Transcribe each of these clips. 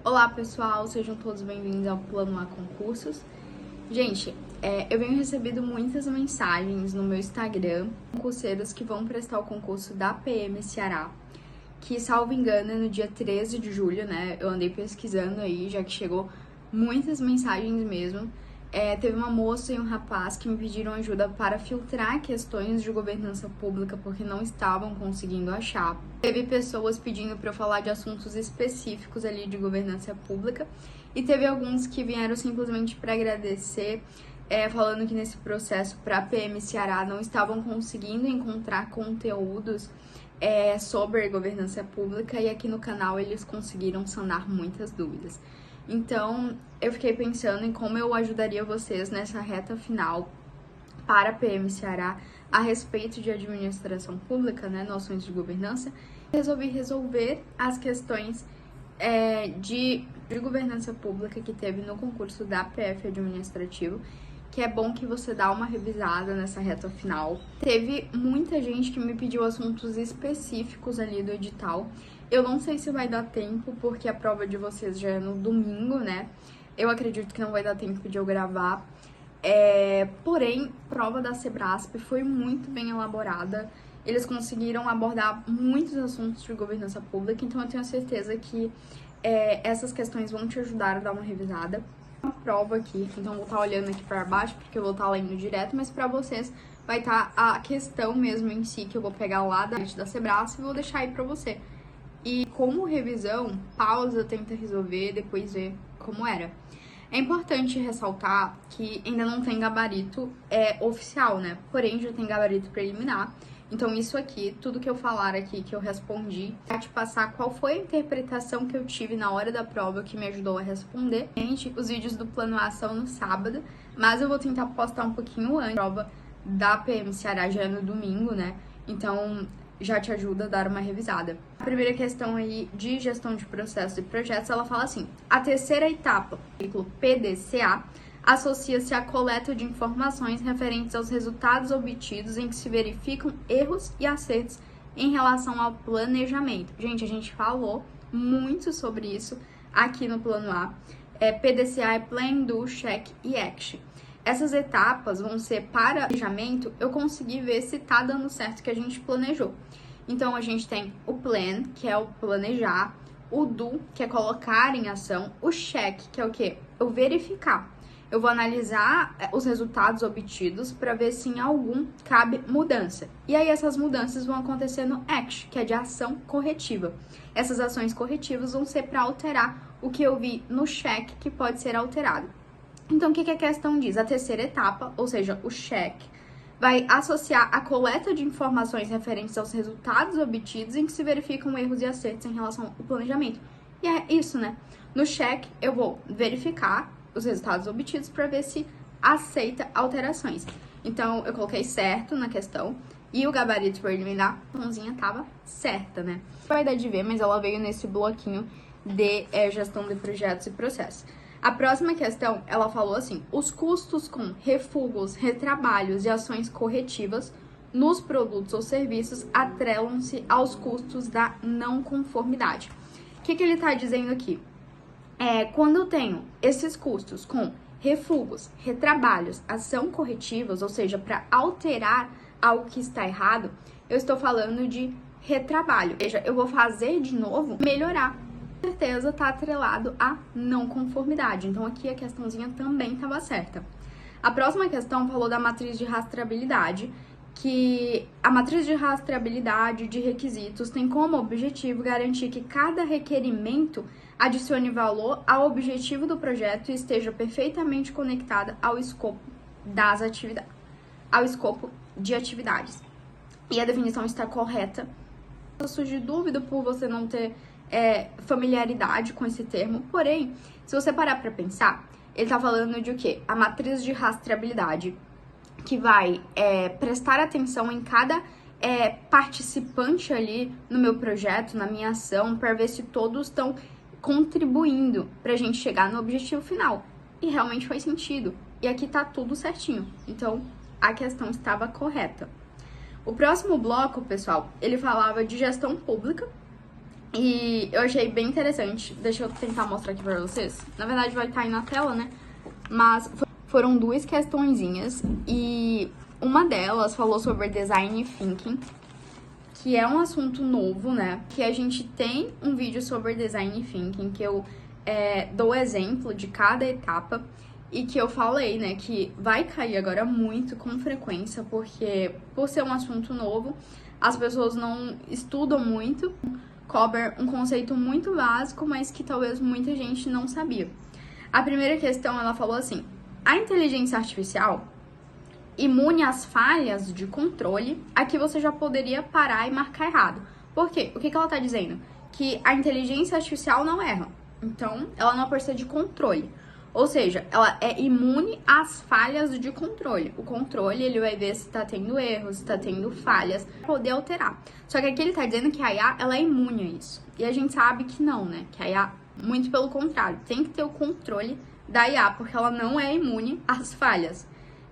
Olá pessoal, sejam todos bem-vindos ao Plano A Concursos. Gente, eu venho recebendo muitas mensagens no meu Instagram, concurseiros que vão prestar o concurso da PM Ceará, que, salvo engano, é no dia 13 de julho, né? Eu andei pesquisando aí, já que chegou muitas mensagens mesmo. Teve uma moça e um rapaz que me pediram ajuda para filtrar questões de governança pública porque não estavam conseguindo achar. Teve pessoas pedindo para eu falar de assuntos específicos ali de governança pública e teve alguns que vieram simplesmente para agradecer, falando que nesse processo para a PM Ceará não estavam conseguindo encontrar conteúdos sobre governança pública e aqui no canal eles conseguiram sanar muitas dúvidas. Então, eu fiquei pensando em como eu ajudaria vocês nessa reta final para a PM Ceará a respeito de administração pública, né, noções de governança. Resolvi resolver as questões de governança pública que teve no concurso da PF Administrativo, que é bom que você dá uma revisada nessa reta final. Teve muita gente que me pediu assuntos específicos ali do edital. Eu não sei se vai dar tempo, porque a prova de vocês já é no domingo, né? Eu acredito que não vai dar tempo de eu gravar. Porém, a prova da Sebrasp foi muito bem elaborada. Eles conseguiram abordar muitos assuntos de governança pública, então eu tenho certeza que essas questões vão te ajudar a dar uma revisada. Uma prova aqui, então eu vou estar olhando aqui para baixo, porque eu vou estar lendo direto, mas para vocês vai estar a questão mesmo em si, que eu vou pegar lá da Sebrasp e vou deixar aí para você. E como revisão, pausa, tenta resolver, depois ver como era. É importante ressaltar que ainda não tem gabarito oficial, né? Porém, já tem gabarito preliminar. Então, isso aqui, tudo que eu falar aqui, que eu respondi, vai te passar qual foi a interpretação que eu tive na hora da prova que me ajudou a responder. Gente, os vídeos do Plano A são no sábado, mas eu vou tentar postar um pouquinho antes. A prova da PM Ceará já é no domingo, né? Então, já te ajuda a dar uma revisada. A primeira questão aí de gestão de processos e projetos, ela fala assim: a terceira etapa, ciclo PDCA, associa-se à coleta de informações referentes aos resultados obtidos em que se verificam erros e acertos em relação ao planejamento. Gente, a gente falou muito sobre isso aqui no Plano A. PDCA é Plan, Do, Check e Action. Essas etapas vão ser para planejamento, eu consegui ver se tá dando certo o que a gente planejou. Então, a gente tem o plan, que é o planejar, o do, que é colocar em ação, o check, que é o quê? Eu verificar. Eu vou analisar os resultados obtidos para ver se em algum cabe mudança. E aí, essas mudanças vão acontecer no action, que é de ação corretiva. Essas ações corretivas vão ser para alterar o que eu vi no check, que pode ser alterado. Então, o que a questão diz? A terceira etapa, ou seja, o check, vai associar a coleta de informações referentes aos resultados obtidos em que se verificam erros e acertos em relação ao planejamento. E é isso, né? No check, eu vou verificar os resultados obtidos para ver se aceita alterações. Então, eu coloquei certo na questão e o gabarito preliminar, a mãozinha tava certa, né? Vai dar de ver, mas ela veio nesse bloquinho de gestão de projetos e processos. A próxima questão, ela falou assim: os custos com refugos, retrabalhos e ações corretivas nos produtos ou serviços atrelam-se aos custos da não conformidade. O que ele está dizendo aqui? Quando eu tenho esses custos com refugos, retrabalhos, ação corretivas, ou seja, para alterar algo que está errado, eu estou falando de retrabalho. Ou seja, eu vou fazer de novo, melhorar. Com certeza está atrelado à não conformidade. Então, aqui a questãozinha também estava certa. A próxima questão falou da matriz de rastreabilidade, que a matriz de rastreabilidade de requisitos tem como objetivo garantir que cada requerimento adicione valor ao objetivo do projeto e esteja perfeitamente conectada ao escopo das atividades, ao escopo de atividades. E a definição está correta. Surge dúvida por você não ter familiaridade com esse termo, porém, se você parar para pensar, ele tá falando de o quê? A matriz de rastreabilidade, que vai prestar atenção em cada participante ali no meu projeto, na minha ação, para ver se todos estão contribuindo pra gente chegar no objetivo final. E realmente faz sentido. E aqui tá tudo certinho. Então, a questão estava correta. O próximo bloco, pessoal, ele falava de gestão pública, E eu achei bem interessante. Deixa eu tentar mostrar aqui pra vocês. Na verdade vai estar aí na tela, né? Mas foram duas questõezinhas e uma delas falou sobre design thinking, que é um assunto novo, né? Que a gente tem um vídeo sobre design thinking, que eu dou exemplo de cada etapa e que eu falei, né, que vai cair agora muito com frequência, porque por ser um assunto novo, as pessoas não estudam muito, cobre um conceito muito básico, mas que talvez muita gente não sabia. A primeira questão, ela falou assim: a inteligência artificial imune às falhas de controle, aqui você já poderia parar e marcar errado. Por quê? O que ela está dizendo? Que a inteligência artificial não erra. Então, ela não precisa de controle. Ou seja, ela é imune às falhas de controle. O controle, ele vai ver se está tendo erros, se está tendo falhas, para poder alterar. Só que aqui ele está dizendo que a IA, ela é imune a isso. E a gente sabe que não, né? Que a IA, muito pelo contrário, tem que ter o controle da IA, porque ela não é imune às falhas.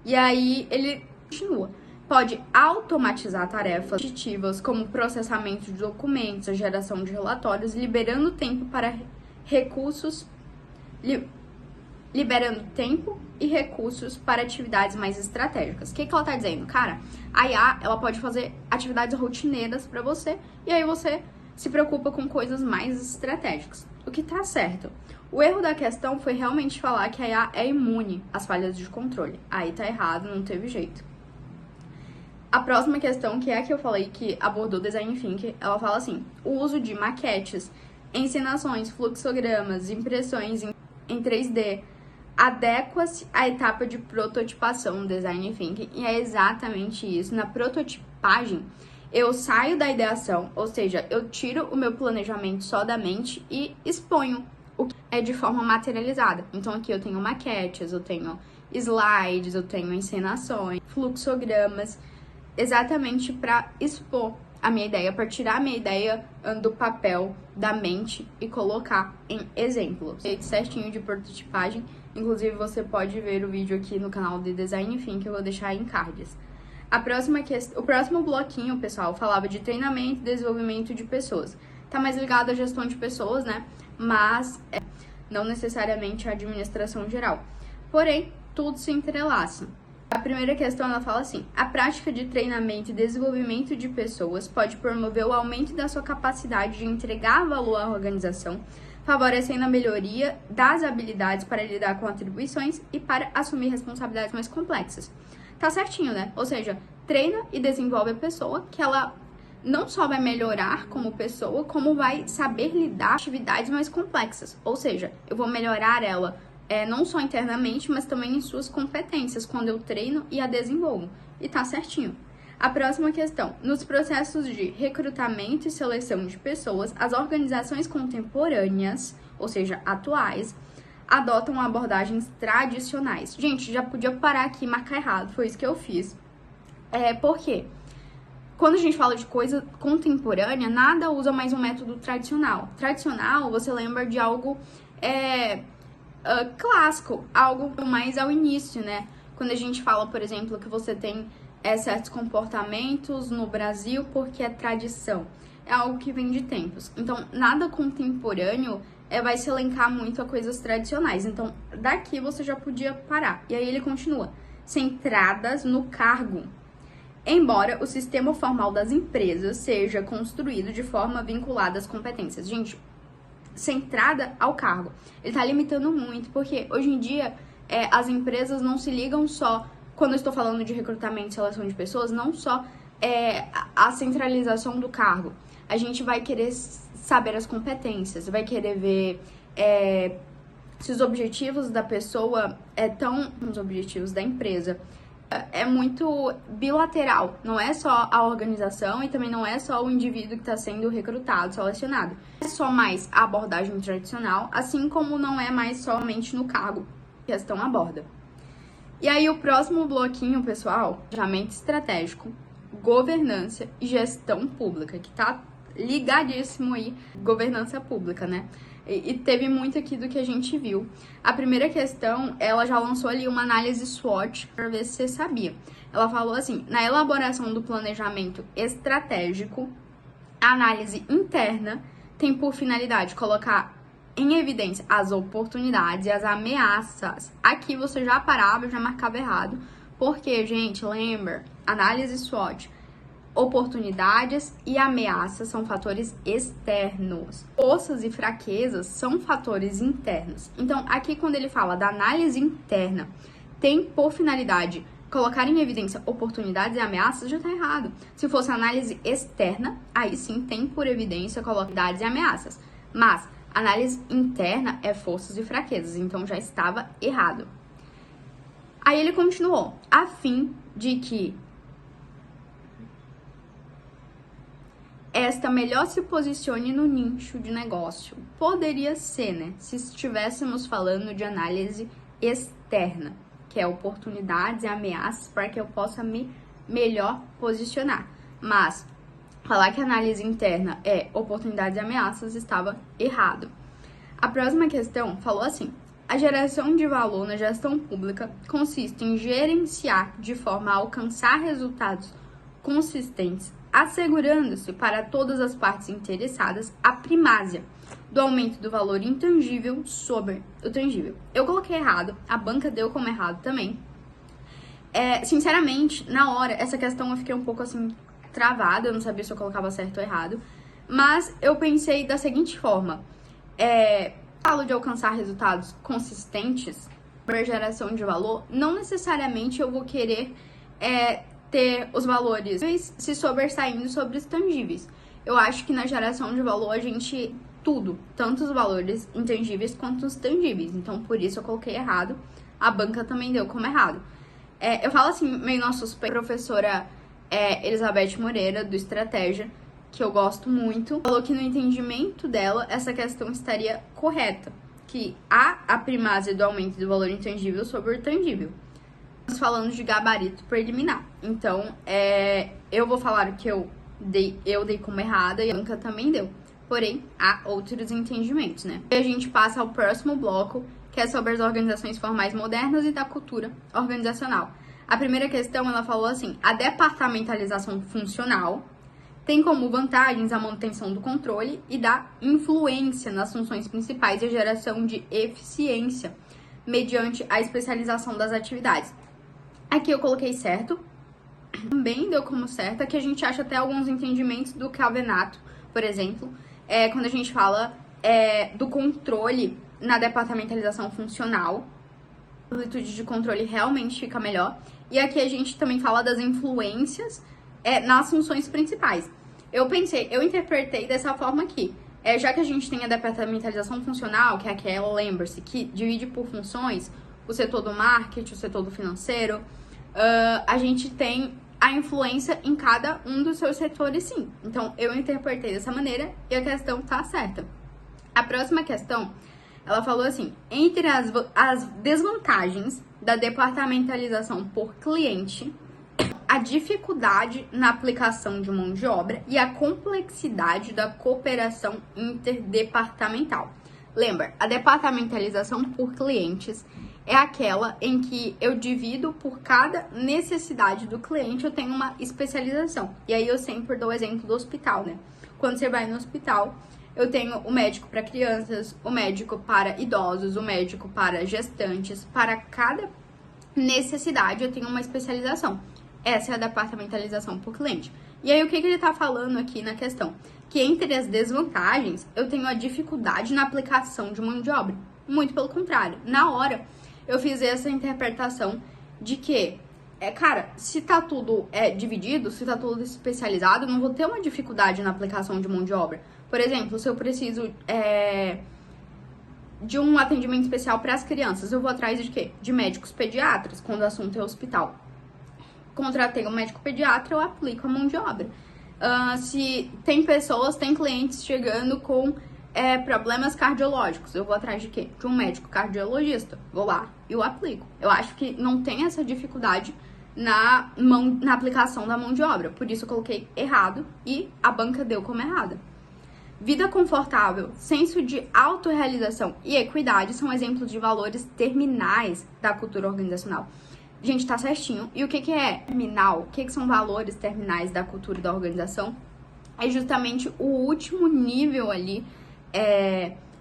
E aí ele continua. Pode automatizar tarefas repetitivas, como processamento de documentos, a geração de relatórios, liberando tempo para recursos, liberando tempo e recursos para atividades mais estratégicas. O que ela tá dizendo? Cara, a IA, ela pode fazer atividades rotineiras para você, e aí você se preocupa com coisas mais estratégicas. O que tá certo. O erro da questão foi realmente falar que a IA é imune às falhas de controle. Aí tá errado, não teve jeito. A próxima questão, que é a que eu falei que abordou Design Thinking, ela fala assim: o uso de maquetes, encenações, fluxogramas, impressões em 3D, adequa-se à etapa de prototipação do Design Thinking. E é exatamente isso. Na prototipagem, eu saio da ideação, ou seja, eu tiro o meu planejamento só da mente e exponho o que é de forma materializada. Então aqui eu tenho maquetes, eu tenho slides, eu tenho encenações, fluxogramas, exatamente para expor a minha ideia, para tirar a minha ideia do papel, da mente e colocar em exemplos. Feito certinho de prototipagem, inclusive você pode ver o vídeo aqui no canal de Design Thinking, que eu vou deixar em cards. O próximo bloquinho, pessoal, falava de treinamento e desenvolvimento de pessoas. Tá mais ligado à gestão de pessoas, né? Mas não necessariamente à administração geral. Porém, tudo se entrelaça. A primeira questão, ela fala assim: a prática de treinamento e desenvolvimento de pessoas pode promover o aumento da sua capacidade de entregar valor à organização, favorecendo a melhoria das habilidades para lidar com atribuições e para assumir responsabilidades mais complexas. Tá certinho, né? Ou seja, treina e desenvolve a pessoa, que ela não só vai melhorar como pessoa, como vai saber lidar com atividades mais complexas. Ou seja, eu vou melhorar ela não só internamente, mas também em suas competências, quando eu treino e a desenvolvo. E tá certinho. A próxima questão: nos processos de recrutamento e seleção de pessoas, as organizações contemporâneas, ou seja, atuais, adotam abordagens tradicionais. Gente, já podia parar aqui e marcar errado, foi isso que eu fiz. Por quê? Quando a gente fala de coisa contemporânea, nada usa mais um método tradicional. Tradicional, você lembra de algo clássico, algo mais ao início, né? Quando a gente fala, por exemplo, que você tem certos comportamentos no Brasil porque é tradição. É algo que vem de tempos. Então, nada contemporâneo vai se elencar muito a coisas tradicionais. Então, daqui você já podia parar. E aí ele continua: centradas no cargo. Embora o sistema formal das empresas seja construído de forma vinculada às competências. Gente, centrada ao cargo. Ele tá limitando muito, porque hoje em dia as empresas não se ligam só, quando eu estou falando de recrutamento e seleção de pessoas, não só a centralização do cargo. A gente vai querer saber as competências, vai querer ver se os objetivos da pessoa estão nos objetivos da empresa. É muito bilateral, não é só a organização e também não é só o indivíduo que está sendo recrutado, selecionado. Não é só mais a abordagem tradicional, assim como não é mais somente no cargo que a questão aborda. E aí o próximo bloquinho, pessoal, planejamento estratégico, governança e gestão pública, que tá ligadíssimo aí, governança pública, né? E teve muito aqui do que a gente viu. A primeira questão, ela já lançou ali uma análise SWOT, para ver se você sabia. Ela falou assim: na elaboração do planejamento estratégico, a análise interna tem por finalidade colocar em evidência as oportunidades e as ameaças. Aqui você já parava, já marcava errado, porque, gente, lembra, análise SWOT, oportunidades e ameaças são fatores externos. Forças e fraquezas são fatores internos. Então, aqui quando ele fala da análise interna, tem por finalidade colocar em evidência oportunidades e ameaças, já tá errado. Se fosse análise externa, aí sim tem por evidência oportunidades e ameaças. Mas análise interna é forças e fraquezas, então já estava errado. Aí ele continuou, a fim de que esta melhor se posicione no nicho de negócio. Poderia ser, né? Se estivéssemos falando de análise externa, que é oportunidades e ameaças para que eu possa me melhor posicionar. Mas falar que a análise interna é oportunidades e ameaças estava errado. A próxima questão falou assim: a geração de valor na gestão pública consiste em gerenciar de forma a alcançar resultados consistentes, assegurando-se para todas as partes interessadas a primácia do aumento do valor intangível sobre o tangível. Eu coloquei errado, a banca deu como errado também. Sinceramente, na hora, essa questão eu fiquei um pouco assim, travada, eu não sabia se eu colocava certo ou errado, mas eu pensei da seguinte forma, falo de alcançar resultados consistentes para geração de valor, não necessariamente eu vou querer ter os valores se sobressaindo sobre os tangíveis. Eu acho que na geração de valor a gente tudo, tanto os valores intangíveis quanto os tangíveis. Então, por isso eu coloquei errado. A banca também deu como errado. Eu falo assim, meio nosso professora Elizabeth Moreira, do Estratégia, que eu gosto muito, falou que no entendimento dela, essa questão estaria correta. Que há a primácia do aumento do valor intangível sobre o tangível. Estamos falando de gabarito preliminar. Então, eu vou falar o que eu dei como errada e a banca também deu. Porém, há outros entendimentos, né? E a gente passa ao próximo bloco, que é sobre as organizações formais modernas e da cultura organizacional. A primeira questão, ela falou assim: a departamentalização funcional tem como vantagens a manutenção do controle e da influência nas funções principais e a geração de eficiência mediante a especialização das atividades. Aqui eu coloquei certo, também deu como certo, aqui a gente acha até alguns entendimentos do Calvenato, por exemplo, quando a gente fala do controle na departamentalização funcional, a amplitude de controle realmente fica melhor. E aqui a gente também fala das influências nas funções principais. Eu interpretei dessa forma aqui. Já que a gente tem a departamentalização funcional, que é aquela, lembre-se, que divide por funções o setor do marketing, o setor do financeiro, a gente tem a influência em cada um dos seus setores, sim. Então, eu interpretei dessa maneira e a questão tá certa. A próxima questão, ela falou assim: entre as desvantagens da departamentalização por cliente, a dificuldade na aplicação de mão de obra e a complexidade da cooperação interdepartamental. Lembra, a departamentalização por clientes é aquela em que eu divido por cada necessidade do cliente, eu tenho uma especialização. E aí eu sempre dou o exemplo do hospital, né? Quando você vai no hospital, eu tenho o médico para crianças, o médico para idosos, o médico para gestantes. Para cada necessidade eu tenho uma especialização. Essa é a departamentalização por cliente. E aí o que ele tá falando aqui na questão? Que entre as desvantagens, eu tenho a dificuldade na aplicação de mão de obra. Muito pelo contrário. Na hora, eu fiz essa interpretação de que, cara, se tá tudo dividido, se tá tudo especializado, eu não vou ter uma dificuldade na aplicação de mão de obra. Por exemplo, se eu preciso de um atendimento especial para as crianças, eu vou atrás de quê? De médicos pediatras, quando o assunto é hospital. Contratei um médico pediatra, eu aplico a mão de obra. Se tem clientes chegando com problemas cardiológicos, eu vou atrás de quê? De um médico cardiologista. Vou lá e eu aplico. Eu acho que não tem essa dificuldade na aplicação da mão de obra. Por isso eu coloquei errado e a banca deu como errada. Vida confortável, senso de autorrealização e equidade são exemplos de valores terminais da cultura organizacional. Gente, tá certinho. E o que é terminal? O que são valores terminais da cultura da organização? é justamente o último nível ali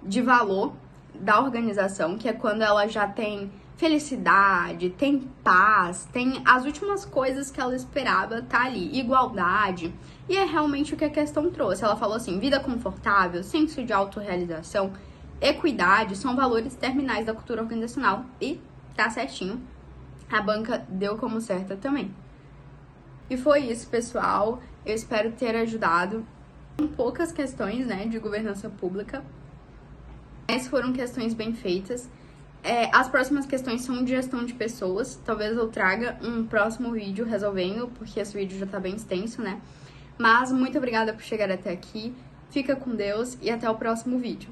de valor da organização, que é quando ela já tem felicidade, tem paz, tem as últimas coisas que ela esperava tá ali, igualdade, e é realmente o que a questão trouxe. Ela falou assim, vida confortável, senso de autorrealização, equidade, são valores terminais da cultura organizacional, e tá certinho, a banca deu como certa também. E foi isso, pessoal, eu espero ter ajudado em poucas questões, né, de governança pública, mas foram questões bem feitas. As próximas questões são de gestão de pessoas. Talvez eu traga um próximo vídeo resolvendo, porque esse vídeo já tá bem extenso, né? Mas muito obrigada por chegar até aqui. Fica com Deus e até o próximo vídeo.